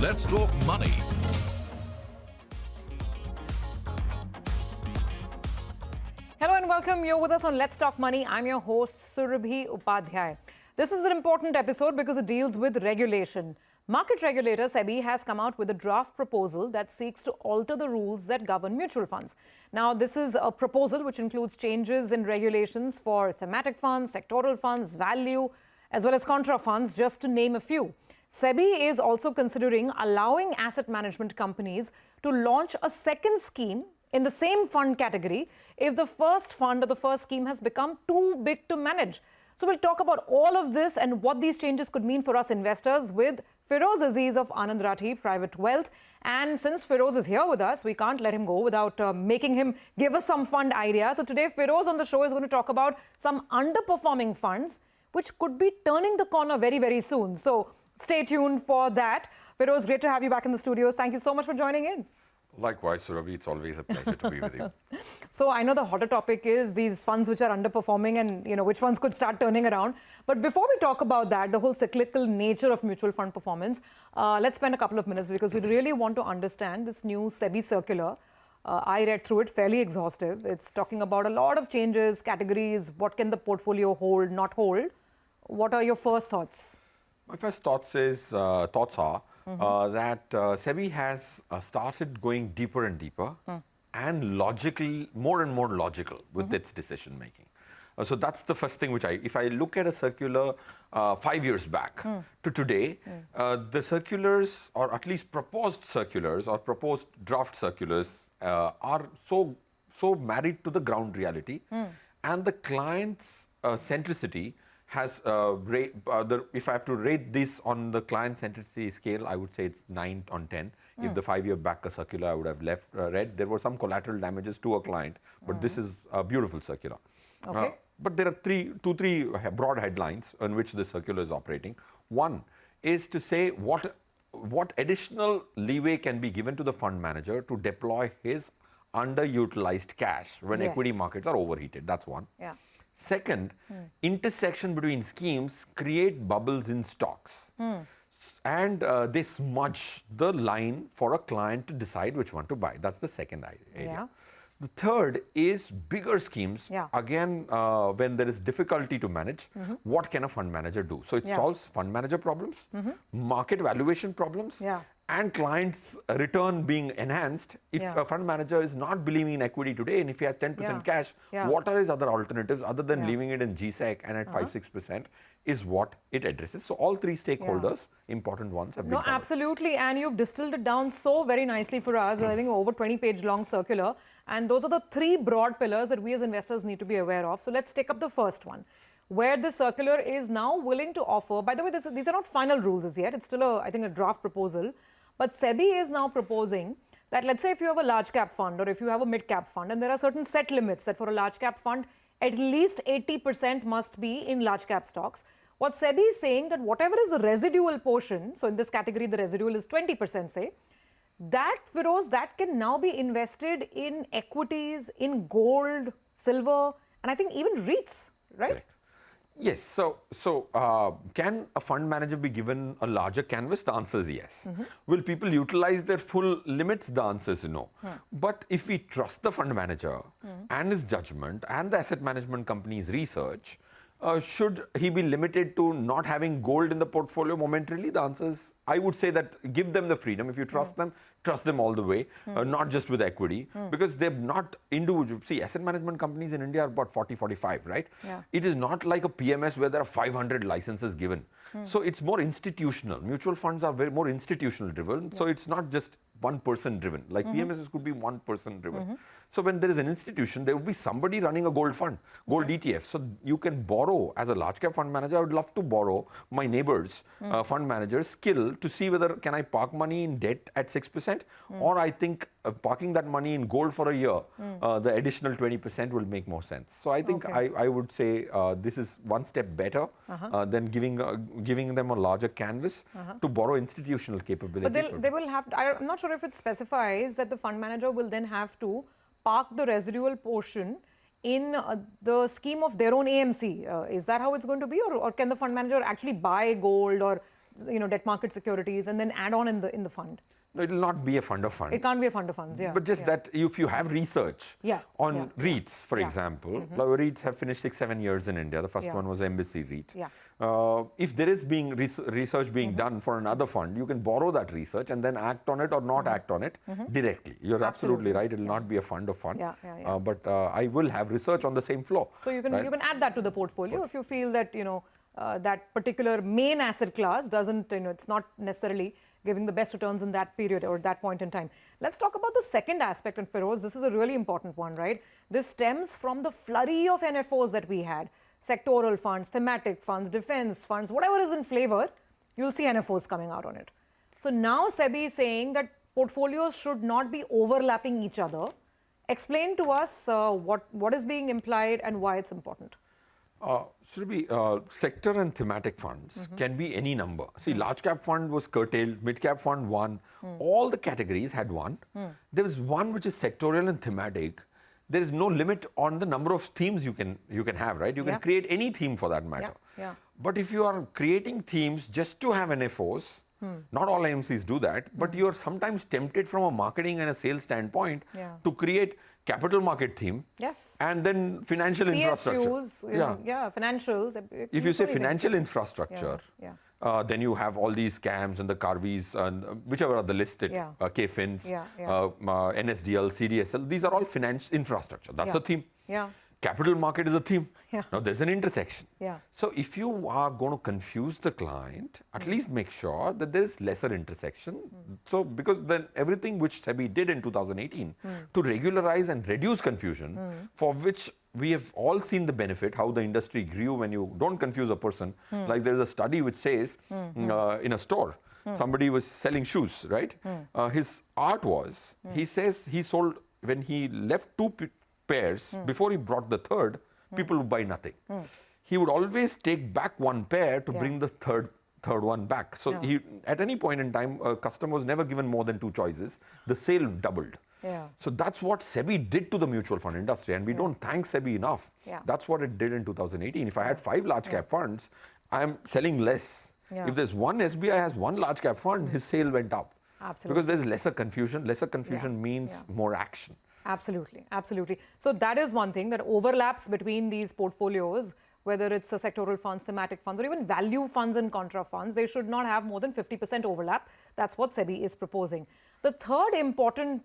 Let's talk money. Hello and welcome. You're with us on Let's Talk Money. I'm your host, Surabhi Upadhyay. This is an important episode because it deals with regulation. Market regulator SEBI has come out with a draft proposal that seeks to alter the rules that govern mutual funds. Now, this is a proposal which includes changes in regulations for thematic funds, sectoral funds, value, as well as contra funds, just to name a few. SEBI is also considering allowing asset management companies to launch a second scheme in the same fund category if the first fund or the first scheme has become too big to manage. So we'll talk about all of this and what these changes could mean for us investors with Feroze Azeez of Anand Rathi Private Wealth. And since Feroze is here with us, we can't let him go without making him give us some fund ideas. So today, Feroze on the show is going to talk about some underperforming funds which could be turning the corner very, very soon. So stay tuned for that. Feroze, great to have you back in the studios. Thank you so much for joining in. Likewise, Surabhi, it's always a pleasure to be with you. So I know the hotter topic is these funds which are underperforming and which ones could start turning around. But before we talk about that, the whole cyclical nature of mutual fund performance, let's spend a couple of minutes because we really want to understand this new SEBI circular. I read through it, fairly exhaustive. It's talking about a lot of changes, categories, what can the portfolio hold, not hold. What are your first thoughts? My first thoughts are that SEBI has started going deeper and deeper and more and more logical with its decision making. So that's the first thing if I look at a circular 5 years back to today, the circulars, or at least proposed circulars or proposed draft circulars are so married to the ground reality, and the client's centricity has, if I have to rate this on the client centricity scale, I would say it's 9 on 10. If the 5 year back a circular I would have read, there were some collateral damages to a client, but this is a beautiful circular. Okay. But there are three broad headlines on which the circular is operating. One is to say what additional leeway can be given to the fund manager to deploy his underutilized cash when equity markets are overheated. That's one. Yeah. Second, intersection between schemes create bubbles in stocks. And they smudge the line for a client to decide which one to buy. That's the second area. Yeah. The third is bigger schemes. Yeah. Again, when there is difficulty to manage, what can a fund manager do? So it solves fund manager problems, market valuation problems, and clients' return being enhanced. If a fund manager is not believing in equity today, and if he has 10% cash, what are his other alternatives other than leaving it in GSEC and at 5-6% is what it addresses. So all three stakeholders, important ones, have been covered. Absolutely. And you've distilled it down so very nicely for us. I think over 20-page long circular. And those are the three broad pillars that we as investors need to be aware of. So let's take up the first one, where the circular is now willing to offer, by the way, these are not final rules as yet. It's still, I think, a draft proposal. But SEBI is now proposing that, let's say if you have a large cap fund or if you have a mid cap fund, and there are certain set limits that for a large cap fund, at least 80% must be in large cap stocks. What SEBI is saying that whatever is the residual portion, so in this category, the residual is 20%, say, that, Feroze, that can now be invested in equities, in gold, silver, and I think even REITs, right? Correct. Yes. So can a fund manager be given a larger canvas? The answer is yes. Will people utilize their full limits? The answer is no. But if we trust the fund manager and his judgment and the asset management company's research, should he be limited to not having gold in the portfolio momentarily? The answer is, I would say that give them the freedom. If you trust them, trust them all the way, not just with equity, because they're not individual. See, asset management companies in India are about 40, 45, right? Yeah. It is not like a PMS where there are 500 licenses given. So it's more institutional. Mutual funds are more institutional driven. So it's not just one person driven. Like PMSs could be one person driven. So when there is an institution, there will be somebody running a gold fund, gold ETF. So you can borrow, as a large cap fund manager, I would love to borrow my neighbor's fund manager's skill to see whether can I park money in debt at 6% or I think parking that money in gold for a year, the additional 20% will make more sense. So I think I would say this is one step better than giving them a larger canvas to borrow institutional capability. But they will have to, I'm not sure if it specifies that the fund manager will then have to park the residual portion in the scheme of their own AMC. Is that how it's going to be? Or can the fund manager actually buy gold or debt market securities and then add on in the fund. No, it will not be a fund of funds. It can't be a fund of funds, yeah. But just that if you have research on REITs, for Yeah. example, REITs have finished 6-7 years in India. The first one was Embassy REIT. Yeah. If there is being research being done for another fund, you can borrow that research and then act on it or not act on it directly. You're absolutely right. It will not be a fund of fund. But I will have research on the same floor. So you can add that to the portfolio if you feel that that particular main asset class doesn't it's not necessarily giving the best returns in that period or that point in time. Let's talk about the second aspect, and Feroze, this is a really important one, right? This stems from the flurry of NFOs that we had. Sectoral funds, thematic funds, defense funds, whatever is in flavor, you'll see NFOs coming out on it. So now SEBI is saying that portfolios should not be overlapping each other. Explain to us what is being implied and why it's important. Surabhi, sector and thematic funds can be any number. See, large cap fund was curtailed, mid cap fund one. All the categories had one. There is one which is sectorial and thematic. There is no limit on the number of themes you can have, right? You can create any theme for that matter. But if you are creating themes just to have NFOs, not all AMCs do that, but you are sometimes tempted from a marketing and a sales standpoint to create capital market theme, and then financial infrastructure. Financials. If you say financial infrastructure, then you have all these scams and the Carveys and whichever are the listed, KFINs, NSDL, CDSL. These are all finance infrastructure. That's a theme. Capital market is a theme. Now there's an intersection. So if you are going to confuse the client, at least make sure that there is lesser intersection. So because then everything which SEBI did in 2018 to regularize and reduce confusion, for which we have all seen the benefit, how the industry grew when you don't confuse a person. Like there's a study which says in a store, somebody was selling shoes, right? His art was, he says he sold, when he left two pairs, before he brought the third, people would buy nothing. He would always take back one pair to bring the third one back. So he, at any point in time, a customer was never given more than two choices. The sale doubled. So that's what SEBI did to the mutual fund industry, and we don't thank SEBI enough. That's what it did in 2018. If I had 5 large cap funds, I'm selling less. If there's one SBI has one large cap fund, his sale went up. Because there's lesser confusion. Lesser confusion means more action. Absolutely, absolutely. So that is one thing that overlaps between these portfolios, whether it's a sectoral funds, thematic funds, or even value funds and contra funds. They should not have more than 50% overlap. That's what SEBI is proposing. The third important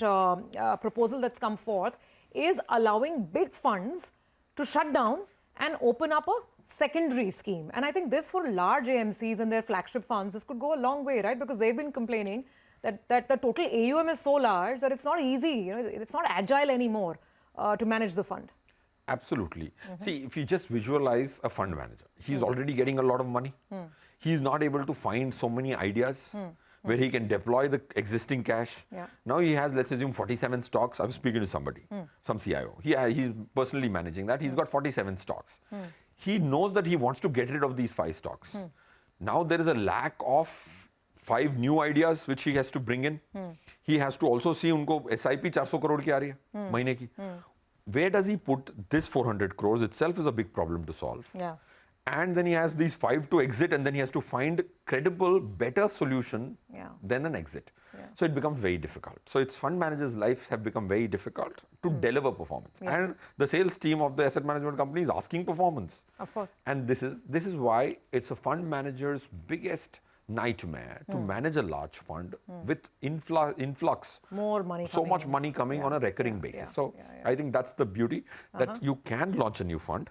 proposal that's come forth is allowing big funds to shut down and open up a secondary scheme. And I think this, for large AMCs and their flagship funds, this could go a long way, right? Because they've been complaining that the total AUM is so large that it's not easy, it's not agile anymore to manage the fund. Absolutely. See, if you just visualize a fund manager, he's already getting a lot of money. He's not able to find so many ideas where he can deploy the existing cash. Now he has, let's assume, 47 stocks. I was speaking to somebody, some CIO. He's personally managing that. He's got 47 stocks. He knows that he wants to get rid of these 5 stocks. Now there is a lack of 5 new ideas which he has to bring in. He has to also see unko SIP 400 crore ki aa rahi hai mahine ki. Where does he put this 400 crores itself is a big problem to solve. And then he has these 5 to exit, and then he has to find credible, better solution than an exit. So it becomes very difficult. So its fund managers' lives have become very difficult to deliver performance. And the sales team of the asset management company is asking performance. Of course. And this is why it's a fund manager's biggest nightmare to manage a large fund with influx, more money, so much money coming on a recurring basis. So I think that's the beauty, that you can launch a new fund.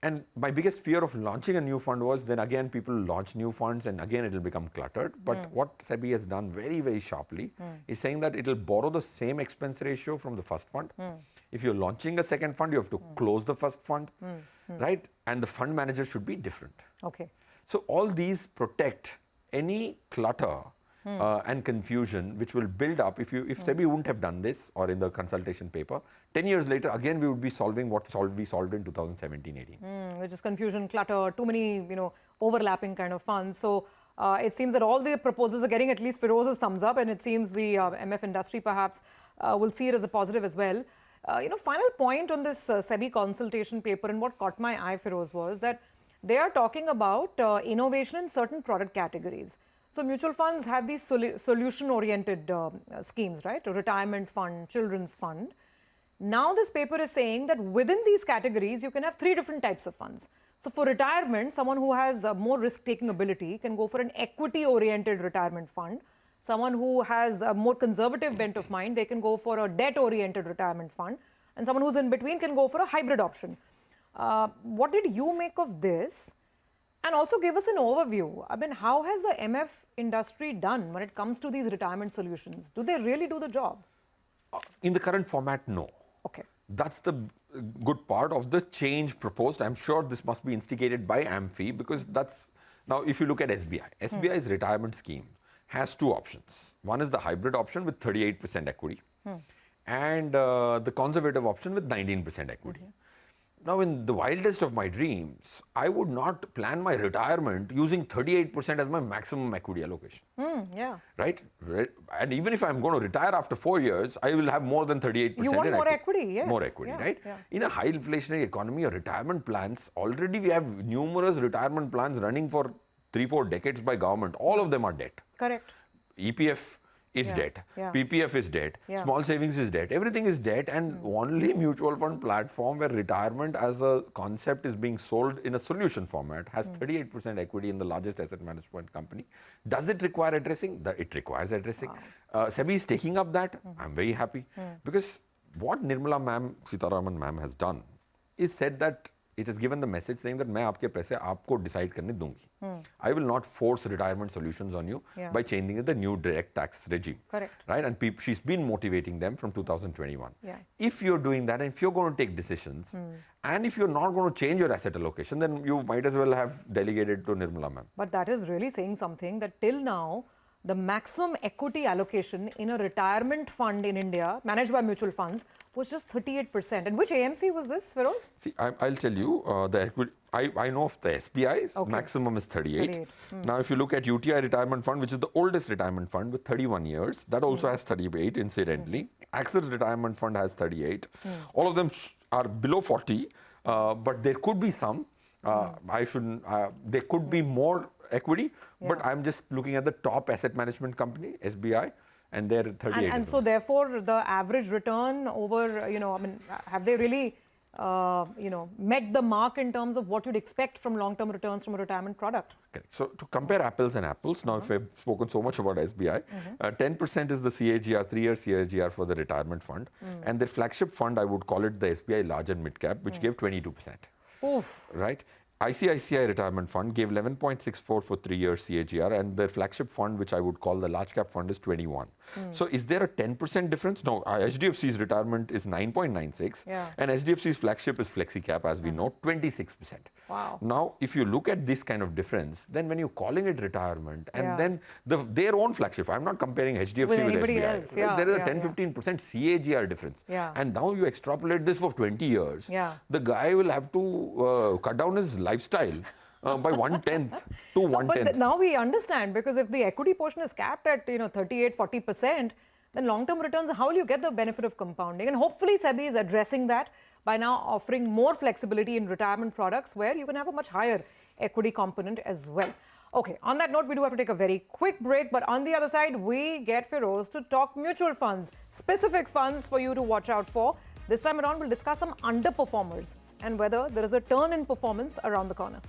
And my biggest fear of launching a new fund was then again people launch new funds and again it will become cluttered. But what SEBI has done very, very sharply is saying that it will borrow the same expense ratio from the first fund. If you're launching a second fund, you have to close the first fund, right? And the fund manager should be different. So all these protect any clutter and confusion which will build up if SEBI wouldn't have done this, or in the consultation paper, 10 years later again we would be solving what we solved in 2017-18. Which is confusion, clutter, too many overlapping kind of funds. So it seems that all the proposals are getting at least Feroze's thumbs up, and it seems the MF industry perhaps will see it as a positive as well. Final point on this SEBI consultation paper, and what caught my eye, Feroze, was that they are talking about innovation in certain product categories. So mutual funds have these solution-oriented schemes, right? A retirement fund, children's fund. Now this paper is saying that within these categories, you can have 3 different types of funds. So for retirement, someone who has more risk-taking ability can go for an equity-oriented retirement fund. Someone who has a more conservative bent of mind, they can go for a debt-oriented retirement fund. And someone who's in between can go for a hybrid option. What did you make of this? And also give us an overview. I mean, how has the MF industry done when it comes to these retirement solutions? Do they really do the job? In the current format, no. Okay. That's the good part of the change proposed. I'm sure this must be instigated by AMFI because that's, now if you look at SBI, SBI's retirement scheme has 2 options. One is the hybrid option with 38% equity and the conservative option with 19% equity. Now, in the wildest of my dreams, I would not plan my retirement using 38% as my maximum equity allocation. Yeah. Right? And even if I'm going to retire after 4 years, I will have more than 38%. You want more equity, yes. More equity, Yeah, right? yeah. In a high inflationary economy, your retirement plans, already we have numerous retirement plans running for 3-4 decades by government. All of them are debt. Correct. EPF is debt, PPF is debt, small savings is debt, everything is debt, and only mutual fund platform where retirement as a concept is being sold in a solution format has 38% equity in the largest asset management company. Does it require addressing? It requires addressing. SEBI is taking up that. I'm very happy because what Nirmala ma'am, Sitaraman ma'am has done is said that it has given the message saying that मैं आपके पैसे आपको decide करने दूंगी. I will not force retirement solutions on you by changing the new direct tax regime. Correct. Right? And she's been motivating them from 2021. Yeah. If you're doing that and if you're going to take decisions and if you're not going to change your asset allocation, then you might as well have delegated to Nirmala ma'am. But that is really saying something that till now, the maximum equity allocation in a retirement fund in India, managed by mutual funds, was just 38%. And which AMC was this, Feroze? See, I'll tell you, the equity, I know of the SBI's maximum is 38. Now, if you look at UTI retirement fund, which is the oldest retirement fund with 31 years, that also has 38 incidentally. Axis retirement fund has 38. All of them are below 40, but there could be some. There could be more equity, but I'm just looking at the top asset management company, SBI, and they're 38. And so therefore, the average return over, I mean, have they really, met the mark in terms of what you'd expect from long-term returns from a retirement product? Correct. So to compare apples and apples, now if I've spoken so much about SBI, 10% is the CAGR, 3-year CAGR for the retirement fund, and their flagship fund, I would call it the SBI Large and Mid Cap, which gave 22%. Oof. Right? ICICI retirement fund gave 11.64 for 3-year CAGR, and their flagship fund, which I would call the large cap fund, is 21. So is there a 10% difference? No, HDFC's retirement is 9.96 and HDFC's flagship is FlexiCap, as we know, 26%. Wow. Now, if you look at this kind of difference, then when you're calling it retirement and then their own flagship, I'm not comparing HDFC with SBI. Else. There is a 10-15% CAGR difference. And now you extrapolate this for 20 years. The guy will have to cut down his lifestyle by 1/10 to 1/10. But now we understand, because if the equity portion is capped at 38-40%, then long-term returns, how will you get the benefit of compounding? And hopefully SEBI is addressing that by now offering more flexibility in retirement products where you can have a much higher equity component as well. Okay, on that note, we do have to take a very quick break, but on the other side, we get Feroze to talk mutual funds, specific funds for you to watch out for. This time around, we'll discuss some underperformers and whether there is a turn in performance around the corner.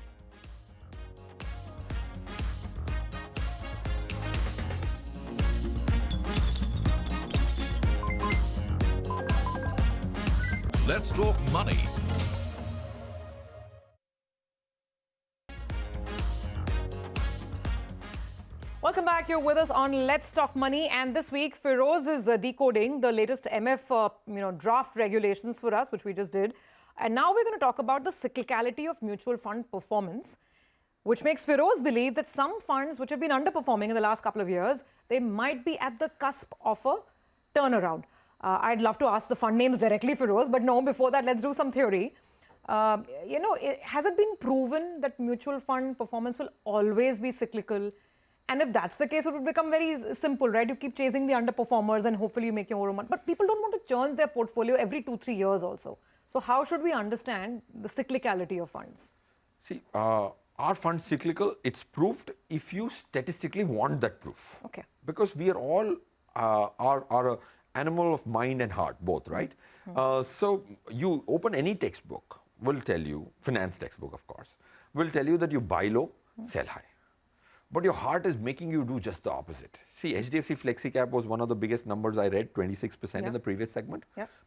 Let's talk money. Welcome back. You're with us on Let's Talk Money, and this week Feroze is decoding the latest MF draft regulations for us, which we just did. And now we're going to talk about the cyclicality of mutual fund performance, which makes Feroze believe that some funds which have been underperforming in the last couple of years, they might be at the cusp of a turnaround. I'd love to ask the fund names directly, Feroze, but no, before that, let's do some theory. Has it been proven that mutual fund performance will always be cyclical? And if that's the case, it would become very simple, right? You keep chasing the underperformers and hopefully you make your own money. But people don't want to churn their portfolio every 2-3 years also. So how should we understand the cyclicality of funds? See, are funds cyclical? It's proved if you statistically want that proof. Okay. Because we are all are a animal of mind and heart, both, right? So you open any textbook, will tell you, finance textbook, of course, will tell you that you buy low, sell high. But your heart is making you do just the opposite. See, HDFC Flexi Cap was one of the biggest numbers I read, 26% in the previous segment.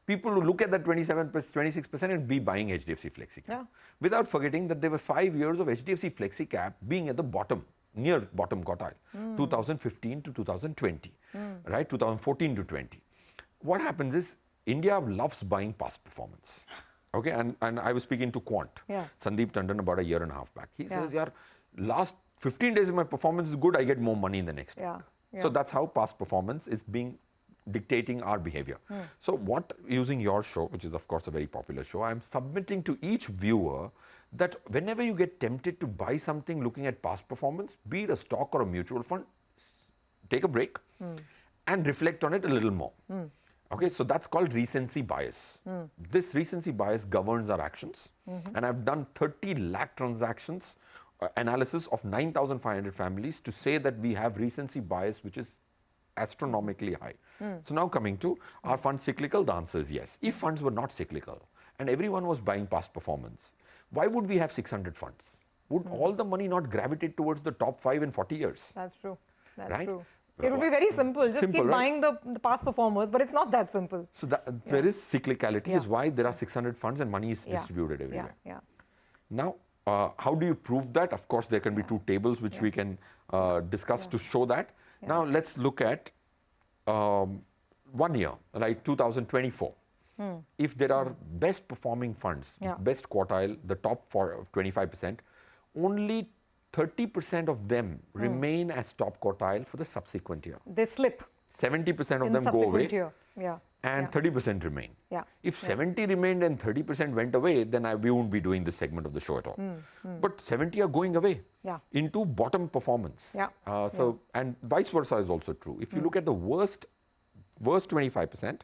People who look at that 26% and be buying HDFC Flexi Cap. Without forgetting that there were 5 years of HDFC Flexi Cap being at the bottom, near bottom quartile, 2015 to 2020, right? 2014 to 20. What happens is India loves buying past performance. Okay, and I was speaking to Quant, Sandeep Tandon, about a year and a half back. He says, "Yaar, last 15 days if my performance is good, I get more money in the next week." So that's how past performance is being dictating our behavior. So what, using your show, which is of course a very popular show, I'm submitting to each viewer that whenever you get tempted to buy something looking at past performance, be it a stock or a mutual fund, take a break and reflect on it a little more. Okay, so that's called recency bias. This recency bias governs our actions. And I've done 30 lakh transactions analysis of 9,500 families to say that we have recency bias, which is astronomically high. So now coming to, are funds cyclical? The answer is yes. If funds were not cyclical and everyone was buying past performance, why would we have 600 funds? Would all the money not gravitate towards the top 5 in 40 years? That's true. That's right? true. It would be very simple. Just Simple, keep right? buying the past performers, but it's not that simple. So there is cyclicality, is why there are 600 funds and money is distributed everywhere. Now, how do you prove that? Of course, there can be 2 tables which we can discuss to show that. Now, let's look at 1 year, like 2024. If there are best performing funds, best quartile, the top 25%, only 30% of them remain as top quartile for the subsequent year. They slip. 70% of them go away. Year. And 30% remain. Yeah. If 70 remained and 30% went away, then we won't be doing this segment of the show at all. But 70 are going away into bottom performance. And vice versa is also true. If you look at the worst 25%,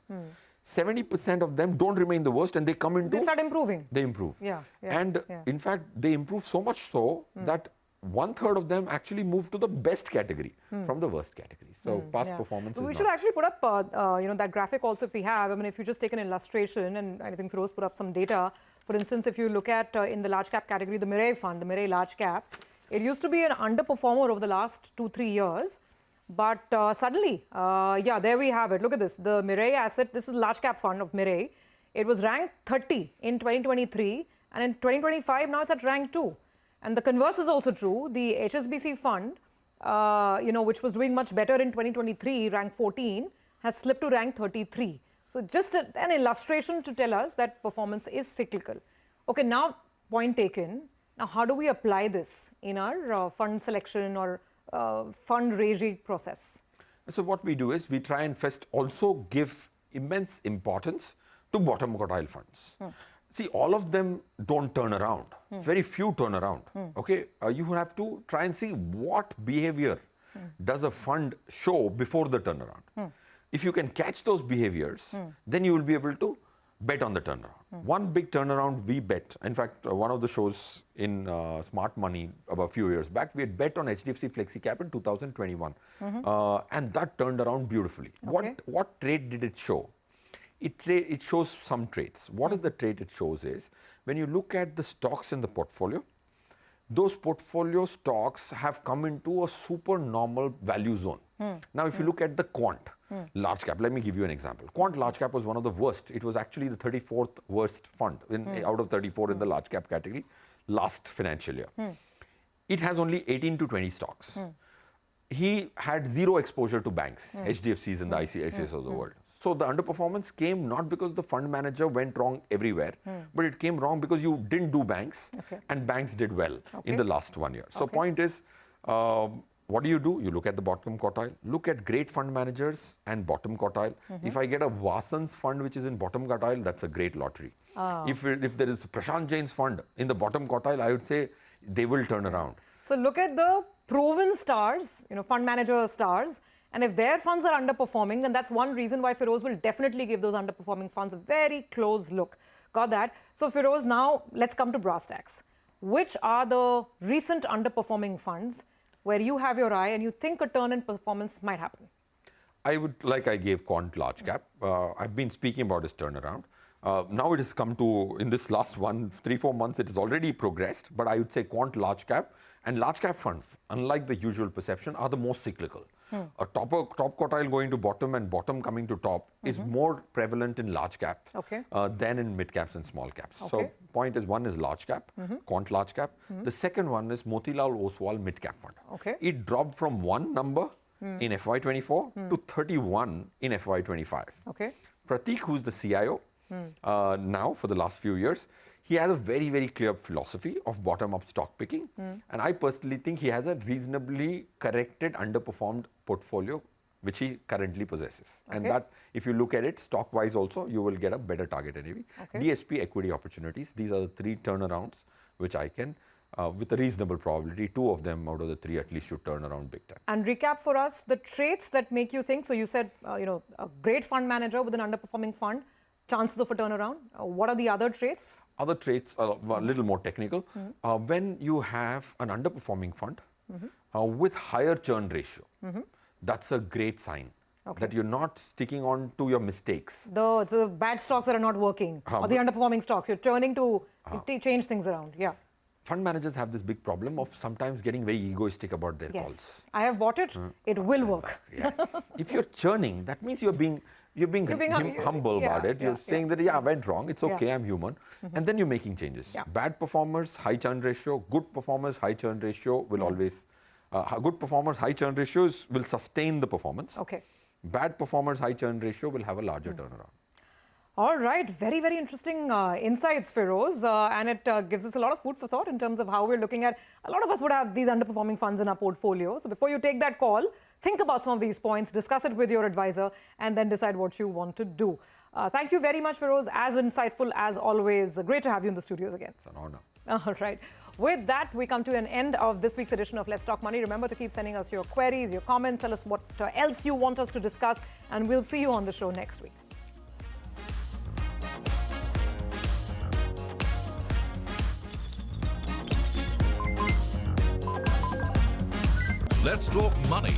70% of them don't remain the worst and they come into... They start improving. They improve. And in fact, they improve so much so that 1/3 of them actually move to the best category from the worst category. So past performance is We should actually put up that graphic also if we have. I mean, if you just take an illustration, and I think Feroze put up some data. For instance, if you look at in the large cap category, the Mirai fund, the Mirai large cap, it used to be an underperformer over the last 2-3 years. But suddenly, there we have it. Look at this. The Mirai asset, this is the large cap fund of Mirai. It was ranked 30 in 2023. And in 2025, now it's at rank 2. And the converse is also true. The HSBC fund, which was doing much better in 2023, rank 14, has slipped to rank 33. So just an illustration to tell us that performance is cyclical. Okay, now point taken. Now, how do we apply this in our fund selection or fundraising process? So what we do is we try and first also give immense importance to bottom quartile funds. See, all of them don't turn around. Very few turn around. Okay, you have to try and see what behavior does a fund show before the turnaround. If you can catch those behaviors, then you will be able to bet on the turnaround. One big turnaround we bet. In fact, one of the shows in Smart Money about a few years back, we had bet on HDFC Flexi Cap in 2021, and that turned around beautifully. Okay. What trade did it show? It shows some traits. What is the trait it shows is, when you look at the stocks in the portfolio, those portfolio stocks have come into a super normal value zone. Now, if you look at the quant large cap, let me give you an example. Quant large cap was one of the worst. It was actually the 34th worst fund out of 34 in the large cap category last financial year. It has only 18 to 20 stocks. He had zero exposure to banks, HDFCs and the ICICIs of the world. So the underperformance came not because the fund manager went wrong everywhere, but it came wrong because you didn't do banks, and banks did well in the last 1 year. So point is, what do? You look at the bottom quartile, look at great fund managers and bottom quartile. If I get a Vasan's fund which is in bottom quartile, that's a great lottery. If there is Prashant Jain's fund in the bottom quartile, I would say they will turn around. So look at the proven stars, fund manager stars. And if their funds are underperforming, then that's one reason why Feroze will definitely give those underperforming funds a very close look. Got that? So Feroze, now let's come to brass tacks. which are the recent underperforming funds where you have your eye and you think a turn in performance might happen? I would, like I gave quant large cap. I've been speaking about this turnaround. Now it has come to, in this last 3-4 months, it has already progressed, but I would say quant large cap and large cap funds, unlike the usual perception, are the most cyclical. A top quartile going to bottom and bottom coming to top is more prevalent in large caps than in mid caps and small caps. So point is, one is large cap, quant large cap. The second one is Motilal Oswal mid cap fund. It dropped from 1 number in FY24 to 31 in FY25. Prateek, who's the CIO now for the last few years, he has a very, very clear philosophy of bottom-up stock picking. And I personally think he has a reasonably corrected, underperformed portfolio, which he currently possesses. And that, if you look at it stock-wise also, you will get a better target NAV. DSP equity opportunities, these are the 3 turnarounds which I can, with a reasonable probability, 2 of them out of the 3 at least should turn around big time. And recap for us the traits that make you think. So you said, a great fund manager with an underperforming fund, chances of a turnaround. What are the other traits? Other traits are a little more technical. When you have an underperforming fund with higher churn ratio, that's a great sign that you're not sticking on to your mistakes. The bad stocks that are not working or the underperforming stocks, you're turning to change things around. Fund managers have this big problem of sometimes getting very egoistic about their calls. I have bought it, it will work. Yes. If you're churning, that means you're being humble about it. You're saying that, I went wrong. It's okay, I'm human. And then you're making changes. Bad performers, high churn ratio. Good performers, high churn ratio will always, good performers, high churn ratios will sustain the performance. Bad performers, high churn ratio will have a larger turnaround. All right, very, very interesting insights, Feroze, and it gives us a lot of food for thought in terms of how we're looking at, a lot of us would have these underperforming funds in our portfolio. So before you take that call, think about some of these points, discuss it with your advisor, and then decide what you want to do. Thank you very much, Feroze, as insightful as always. Great to have you in the studios again. It's an honor. All right. With that, we come to an end of this week's edition of Let's Talk Money. Remember to keep sending us your queries, your comments, tell us what else you want us to discuss, and we'll see you on the show next week. Let's talk money.